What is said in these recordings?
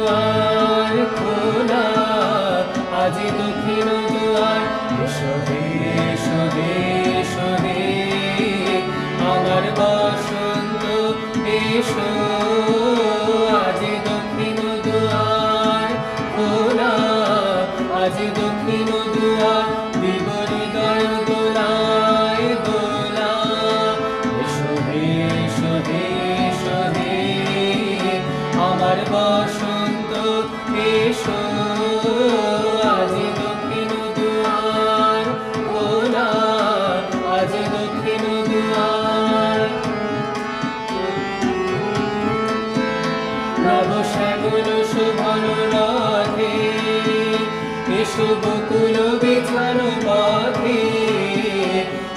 দুয়ার খোলা, আজ দক্ষিণ দুয়ার। এসো হে এসো হে এসো হে আমার বসন্ত এসো, আজ দক্ষিণ দুয়ার খোলা, আজ দক্ষিণ দুয়ার। দিব হৃদয় দোলায় দোলা, এসো হে এসো হে এসো হে আমার বসন্ত এসো, আজ দক্ষিণ দুয়ার খোলা, আজ দক্ষিণ দুয়ার। নব শ্যামল শোভন রথে এসো বকুল বিছানো পথে,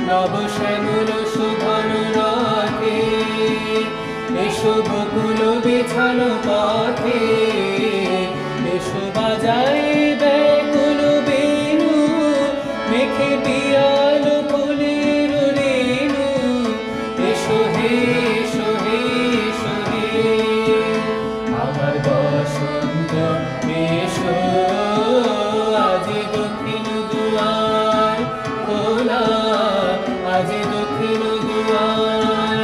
নব শ্যামল শোভন রথে এসো বকুল বিছানো পথে, এসো বাজাই ব্যাকুল বেণু মেখে পিয়াল ফুলের রেণু, এসো হে এসো হে এসো হে আমার বসন্ত এসো, আজ দক্ষিণ দুয়ার খোলা, আজ দক্ষিণ দুয়ার।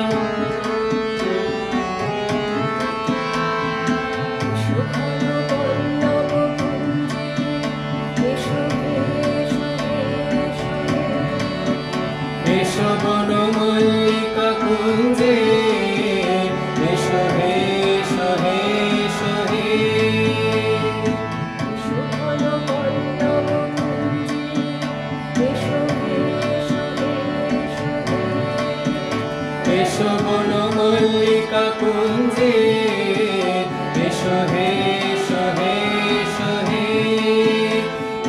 এসো বন মল্লিকা কুঞ্জে, এসো হে এসো হে এসো হে এসো বন মল্লিকা কুঞ্জে, এসো হে এসো হে এসো হে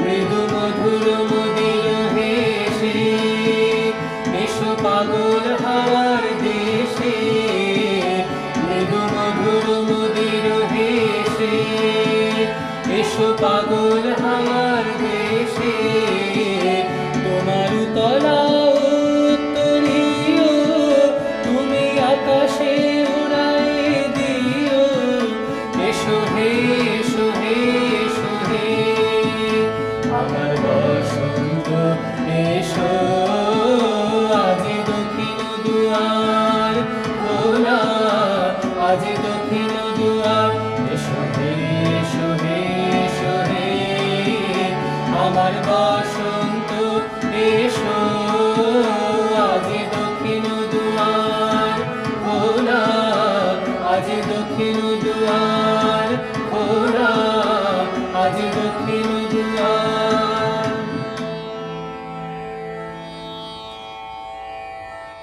মৃদু মধুর মদির হেসে, এসো পাগল হাওয়ার দেশে, মৃদু মধুর মদির হেসে, এসো পাগল হাওয়ার দেশে। তোমার তলা উত্তরীয় তুমি আকাশে উড়াই দিও, এসো হে এসো হে এসো হে আমার বসন্ত এসো, আজ দক্ষিণ দুয়ার খোলা, আজ দক্ষিণ দুয়ার। এসো হে এসো হে এসো হে আমার বসন্ত এসো, আজ দক্ষিণ দুয়ার খোলা, আজ দক্ষিণ দুয়ার খোলা, আজ